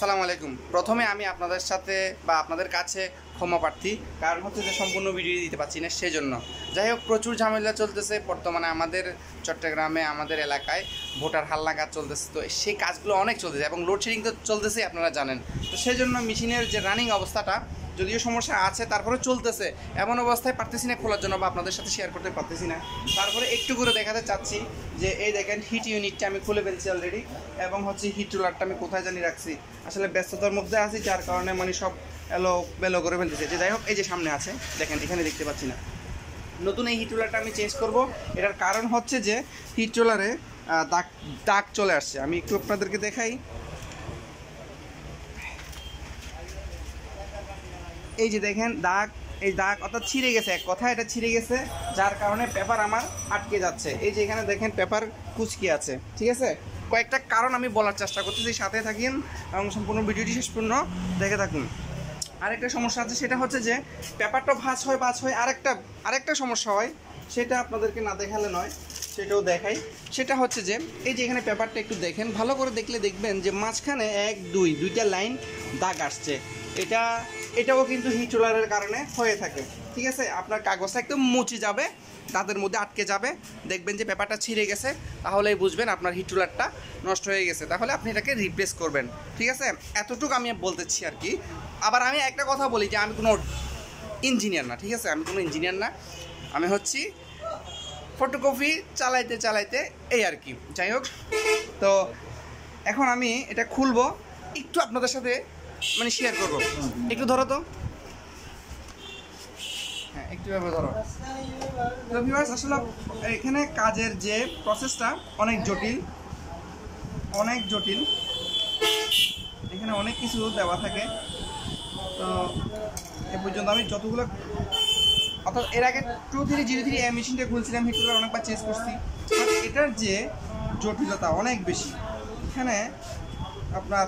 আসসালামু আলাইকুম। প্রথমে আমি আপনাদের সাথে বা আপনাদের কাছে ক্ষমা প্রার্থী, কারণ হচ্ছে যে সম্পূর্ণ ভিডিও দিতে পারছি না, সেজন্য। যাই হোক, প্রচুর ঝামেলা চলতেছে বর্তমানে আমাদের চট্টগ্রামে, আমাদের এলাকায় ভোটার হালনাগাদ চলতেছে। তো সেই কাজগুলো অনেক চলতেছে এবং লোডশেডিং তো চলতেছে, আপনারা জানেন। তো সেজন্য মেশিনের যে রানিং অবস্থাটা, যদিও সমস্যা আছে তারপরে চলতেছে, এমন অবস্থায় পারতেছি না খোলার জন্য বা আপনাদের সাথে শেয়ার করতে পারতেছি না। তারপরে একটু করে দেখাতে চাচ্ছি যে এই দেখেন হিট ইউনিটটা আমি খুলে ফেলছি অলরেডি, এবং হচ্ছে হিট রোলারটা আমি কোথায় জানি রাখছি, আসলে ব্যস্ততার মধ্যে আছি, যার কারণে মানে সব এলো বেলো করে ফেলতেছে। যে যাই হোক, এই যে সামনে আছে দেখেন, এখানে দেখতে পাচ্ছি না। নতুন এই হিট রোলারটা আমি চেঞ্জ করব। এটার কারণ হচ্ছে যে হিট রোলারে দাগ চলে আসছে। আমি একটু আপনাদেরকে দেখাই। এই যে দেখেন দাগ, এই দাগ অর্থাৎ ছিঁড়ে গেছে, এক কথা এটা ছিঁড়ে গেছে, যার কারণে পেপার আমার আটকে যাচ্ছে। এই যে এখানে দেখেন পেপার কুচকি আছে, ঠিক আছে। কয়েকটা কারণ আমি বলার চেষ্টা করতেছি, সাথে থাকেন এবং সম্পূর্ণ ভিডিওটি শেষ পর্যন্ত দেখে থাকুন। আরেকটা সমস্যা আছে, সেটা হচ্ছে যে পেপারটা ভাঁজ হয় আরেকটা সমস্যা হয়, সেটা আপনাদেরকে না দেখালে নয়, সেটাও দেখাই। সেটা হচ্ছে যে এই যে এখানে পেপারটা একটু দেখেন, ভালো করে দেখলে দেখবেন যে মাঝখানে দুইটা লাইন দাগ আসছে। এটাও কিন্তু হিট রোলারের কারণে হয়ে থাকে, ঠিক আছে। আপনার কাগজটা একদম মুচে যাবে, দাঁতের মধ্যে আটকে যাবে, দেখবেন যে পেপারটা ছিঁড়ে গেছে, তাহলেই বুঝবেন আপনার হিট রোলারটা নষ্ট হয়ে গেছে। তাহলে আপনি এটাকে রিপ্লেস করবেন, ঠিক আছে। এতটুকু আমি বলতেছি আর কি। আবার আমি একটা কথা বলি যে আমি কোনো ইঞ্জিনিয়ার না, ঠিক আছে। আমি কোনো ইঞ্জিনিয়ার না, আমি হচ্ছি ফটোকপি চালাইতে এই আর কি। যাই হোক, তো এখন আমি এটা খুলবো, একটু আপনাদের সাথে মানে শেয়ার করবো। একটু ধরো তো, হ্যাঁ একটু এভাবে ধরো। তো ভিউয়ার্স, আসলে এখানে কাজের যে প্রসেসটা অনেক জটিল, এখানে অনেক কিছু দেওয়া থাকে। তো এ পর্যন্ত আমি যতগুলো, অর্থাৎ এর আগে 2303 এই মেশিনটা খুলছিলাম, হিট রোলার অনেকবার চেঞ্জ করছি। এটার যে জটিলতা অনেক বেশি, এখানে আপনার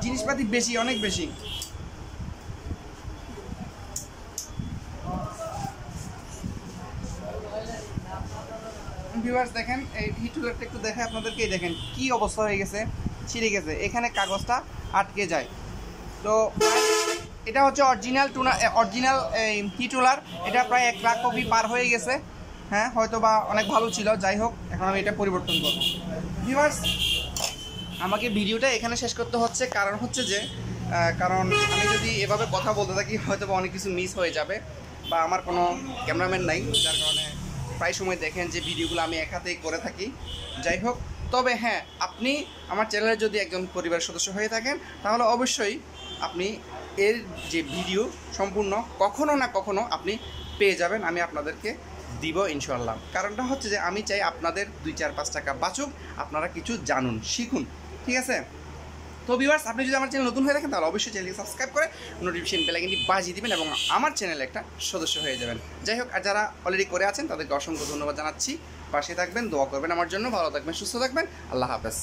জিনিসপাতি বেশি, অনেক বেশি। ভিউয়ার্স দেখেন, এই হিট রোলারটা একটু দেখে আপনাদেরকে, দেখেন কি অবস্থা হয়ে গেছে, ছিঁড়ে গেছে, এখানে কাগজটা আটকে যায়। তো এটা হচ্ছে অরিজিনাল এই হিট রোলার। এটা প্রায় 1 লাখ কপি পার হয়ে গেছে, হ্যাঁ হয়তো বা অনেক ভালো ছিল। যাই হোক, এখন আমি এটা পরিবর্তন করব। ভিউয়ার্স, আমাকে ভিডিওটা এখানে শেষ করতে হচ্ছে, কারণ হচ্ছে যে কারণ আমি যদি এভাবে কথা বলতে থাকি হয়তো বা অনেক কিছু মিস হয়ে যাবে, বা আমার কোনো ক্যামেরাম্যান নাই, যার কারণে প্রায় সময় দেখেন যে ভিডিওগুলো আমি এক হাতেই করে থাকি। যাই হোক, তবে হ্যাঁ, আপনি আমার চ্যানেলে যদি একজন পরিবারের সদস্য হয়ে থাকেন, তাহলে অবশ্যই আপনি এর যে ভিডিও সম্পূর্ণ কখনো না কখনো আপনি পেয়ে যাবেন, আমি আপনাদেরকে দিব ইনশাআল্লাহ। কারণটা হচ্ছে যে আমি চাই আপনাদের 2-4-5 টাকা বাঁচুক, আপনারা কিছু জানুন, শিখুন, ঠিক আছে। তো ভিউয়ার্স, আপনি যদি আমার চ্যানেল নতুন হয়ে থাকেন, তাহলে অবশ্যই চ্যানেলকে সাবস্ক্রাইব করে নোটিফিকেশন বেল আইকনটি বাজিয়ে দিবেন এবং আমার চ্যানেলে একটা সদস্য হয়ে যাবেন। যাই হোক, আর যারা অলরেডি করে আছেন তাদেরকে অসংখ্য ধন্যবাদ জানাচ্ছি। পাশে থাকবেন, দোয়া করবেন আমার জন্য। ভালো থাকবেন, সুস্থ থাকবেন, আল্লাহ হাফেজ।